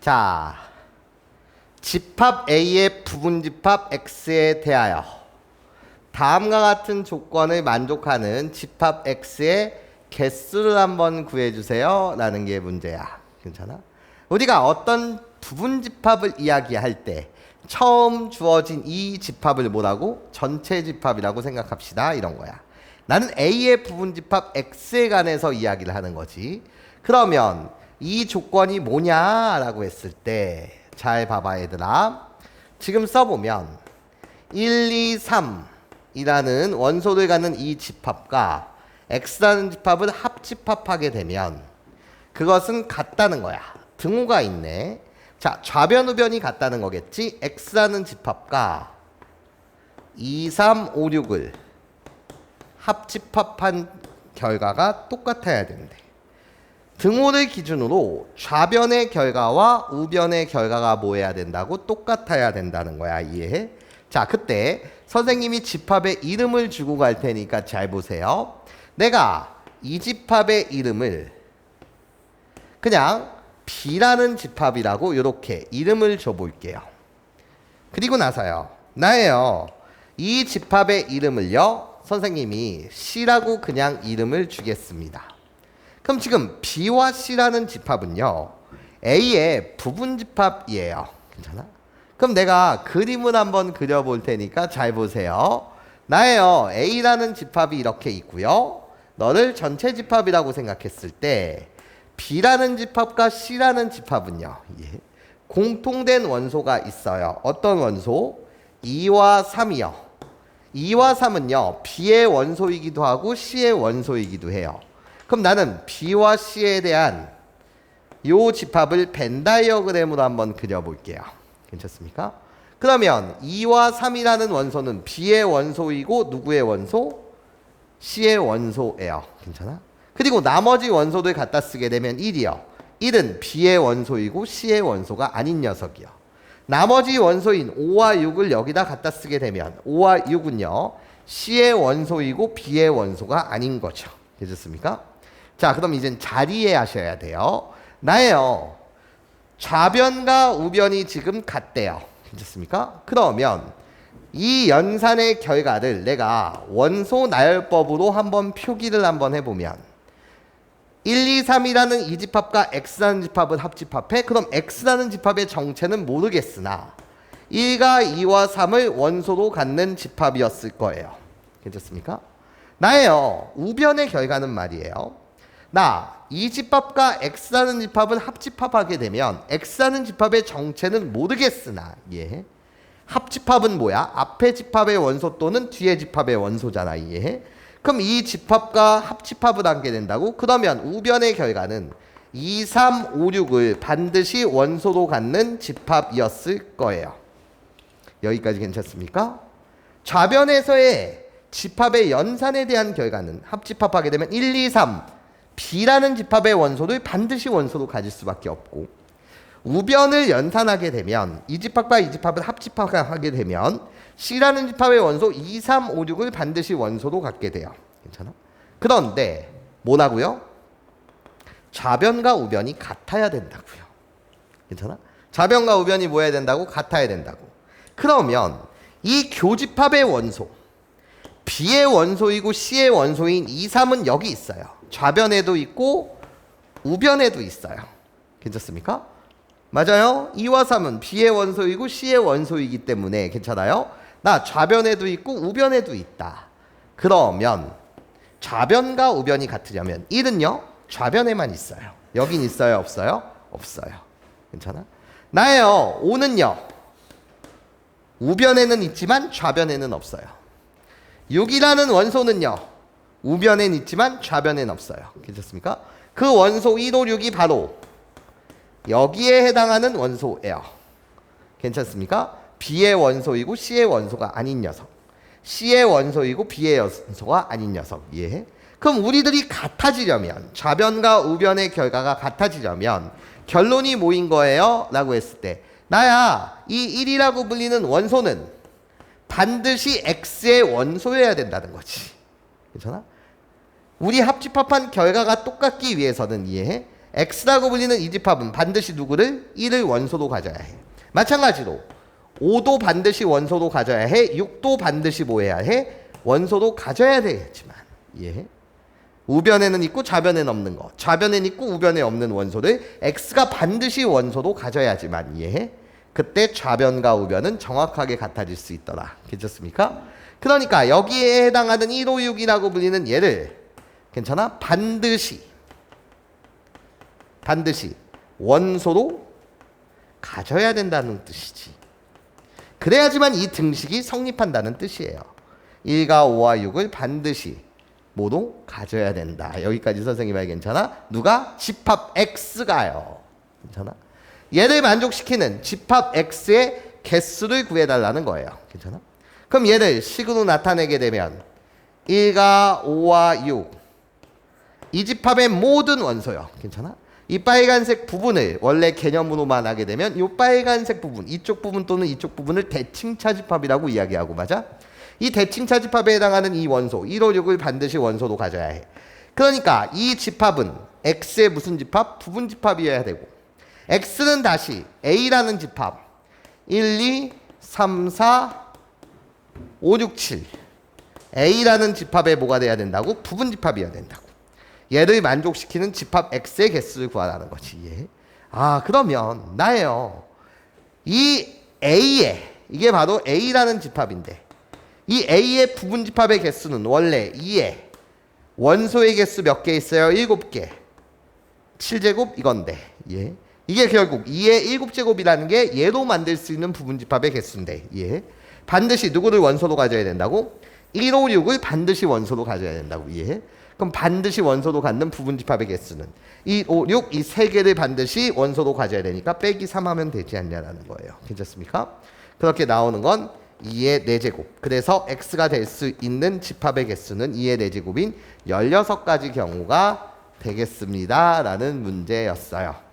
자, 집합 A의 부분집합 X에 대하여 다음과 같은 조건을 만족하는 집합 X의 개수를 한번 구해주세요 라는 게 문제야. 괜찮아? 우리가 어떤 부분집합을 이야기할 때 처음 주어진 이 집합을 뭐라고? 전체 집합이라고 생각합시다. 이런 거야. 나는 A의 부분집합 X에 관해서 이야기를 하는 거지. 그러면 이 조건이 뭐냐라고 했을 때 잘 봐봐 얘들아. 지금 써보면 1, 2, 3이라는 원소를 갖는 이 집합과 X라는 집합을 합집합하게 되면 그것은 같다는 거야. 등호가 있네. 자, 좌변 우변이 같다는 거겠지. X라는 집합과 2, 3, 5, 6을 합집합한 결과가 똑같아야 되는데 등호를 기준으로 좌변의 결과와 우변의 결과가 뭐 해야 된다고? 똑같아야 된다는 거야. 이해해? 자, 그때 선생님이 집합의 이름을 주고 갈 테니까 잘 보세요. 내가 이 집합의 이름을 그냥 B라는 집합이라고 이렇게 이름을 줘볼게요. 그리고 나서요. 나예요. 이 집합의 이름을요. 선생님이 C라고 그냥 이름을 주겠습니다. 그럼 지금 B와 C라는 집합은요. A의 부분집합이에요. 괜찮아? 그럼 내가 그림을 한번 그려볼 테니까 잘 보세요. 나예요. A라는 집합이 이렇게 있고요. 너를 전체 집합이라고 생각했을 때 B라는 집합과 C라는 집합은요. 공통된 원소가 있어요. 어떤 원소? 2와 3이요. 2와 3은요. B의 원소이기도 하고 C의 원소이기도 해요. 그럼 나는 B와 C에 대한 요 집합을 벤 다이어그램으로 한번 그려볼게요. 괜찮습니까? 그러면 2와 3이라는 원소는 B의 원소이고 누구의 원소? C의 원소예요. 괜찮아? 그리고 나머지 원소들 갖다 쓰게 되면 1이요. 1은 B의 원소이고 C의 원소가 아닌 녀석이요. 나머지 원소인 5와 6을 여기다 갖다 쓰게 되면 5와 6은요. C의 원소이고 B의 원소가 아닌 거죠. 되셨습니까? 자, 그럼 이젠 자리에 하셔야 돼요. 나예요. 좌변과 우변이 지금 같대요. 괜찮습니까? 그러면 이 연산의 결과를 내가 원소 나열법으로 한번 표기를 한번 해보면 1, 2, 3이라는 이 집합과 X라는 집합을 합집합해? 그럼 X라는 집합의 정체는 모르겠으나 1과 2와 3을 원소로 갖는 집합이었을 거예요. 괜찮습니까? 나예요. 우변의 결과는 말이에요. 나 이 집합과 X라는 집합을 합집합하게 되면 X라는 집합의 정체는 모르겠으나 합집합은 뭐야? 앞에 집합의 원소 또는 뒤에 집합의 원소잖아. 이해해? 그럼 이 집합과 합집합을 하게 된다고? 그러면 우변의 결과는 2, 3, 5, 6을 반드시 원소로 갖는 집합이었을 거예요. 여기까지 괜찮습니까? 좌변에서의 집합의 연산에 대한 결과는 합집합하게 되면 1, 2, 3 B라는 집합의 원소를 반드시 원소로 가질 수밖에 없고 우변을 연산하게 되면 이 집합과 이 집합을 합집합하게 되면 C라는 집합의 원소 2, 3, 5, 6을 반드시 원소로 갖게 돼요. 괜찮아? 그런데 뭐라고요? 좌변과 우변이 같아야 된다고요. 괜찮아? 좌변과 우변이 뭐 해야 된다고? 같아야 된다고. 그러면 이 교집합의 원소 B의 원소이고 C의 원소인 2, 3은 여기 있어요. 좌변에도 있고 우변에도 있어요. 괜찮습니까? 맞아요. 2와 3은 B의 원소이고 C의 원소이기 때문에 괜찮아요? 나 좌변에도 있고 우변에도 있다. 그러면 좌변과 우변이 같으려면 1은요. 좌변에만 있어요. 여긴 있어요? 없어요? 없어요. 괜찮아? 나예요. 5는요. 우변에는 있지만 좌변에는 없어요. 6이라는 원소는요. 우변엔 있지만 좌변엔 없어요. 괜찮습니까? 그 원소 1, 5, 6이 바로 여기에 해당하는 원소예요. 괜찮습니까? B의 원소이고 C의 원소가 아닌 녀석. C의 원소이고 B의 원소가 아닌 녀석. 이해해? 그럼 우리들이 같아지려면 좌변과 우변의 결과가 같아지려면 결론이 뭐인 거예요? 라고 했을 때 나야 이 1이라고 불리는 원소는 반드시 X의 원소여야 된다는 거지. 괜찮아? 우리 합집합한 결과가 똑같기 위해서는 이해해? x라고 불리는 이 집합은 반드시 누구를? 1을 원소로 가져야 해. 마찬가지로 5도 반드시 원소로 가져야 해. 6도 반드시 뭐 해야 해? 원소로 가져야 되겠지만 이해해? 우변에는 있고 좌변에는 없는 거, 좌변에는 있고 우변에 없는 원소를 x가 반드시 원소로 가져야지만 이해해? 그때 좌변과 우변은 정확하게 같아질 수 있더라. 괜찮습니까? 그러니까 여기에 해당하는 1, 5, 6이라고 불리는 얘를 괜찮아? 반드시 원소로 가져야 된다는 뜻이지. 그래야지만 이 등식이 성립한다는 뜻이에요. 1과 5와 6을 반드시 모두 가져야 된다. 여기까지 선생님 말 괜찮아? 누가? 집합 X가요. 괜찮아? 얘를 만족시키는 집합 X의 개수를 구해달라는 거예요. 괜찮아? 그럼 얘를 식으로 나타내게 되면 1과 5와 6 이 집합의 모든 원소요. 괜찮아? 이 빨간색 부분을 원래 개념으로만 하게 되면 이 빨간색 부분, 이쪽 부분 또는 이쪽 부분을 대칭차 집합이라고 이야기하고, 맞아? 이 대칭차 집합에 해당하는 이 원소 1, 5, 6을 반드시 원소로 가져야 해. 그러니까 이 집합은 X의 무슨 집합? 부분 집합이어야 되고, X는 다시 A라는 집합 1, 2, 3, 4, 5, 6, 7 A라는 집합에 뭐가 돼야 된다고? 부분 집합이어야 된다고. 얘를 만족시키는 집합 X의 개수를 구하라는 거지. 예. 아, 그러면 나예요. 이 A의, 이게 바로 A라는 집합인데, 이 A의 부분 집합의 개수는 원래 2에 원소의 개수 몇 개 있어요? 7개. 7제곱 이건데. 예. 이게 결국 2의 7제곱이라는 게 얘로 만들 수 있는 부분 집합의 개수인데. 예. 반드시 누구를 원소로 가져야 된다고? 1, 5, 6을 반드시 원소로 가져야 된다고. 예. 그럼 반드시 원소로 갖는 부분 집합의 개수는 2, 5, 6 이 세 개를 반드시 원소로 가져야 되니까 빼기 3 하면 되지 않냐라는 거예요. 괜찮습니까? 그렇게 나오는 건 2의 4제곱. 그래서 x가 될 수 있는 집합의 개수는 2의 4제곱인 16가지 경우가 되겠습니다. 라는 문제였어요.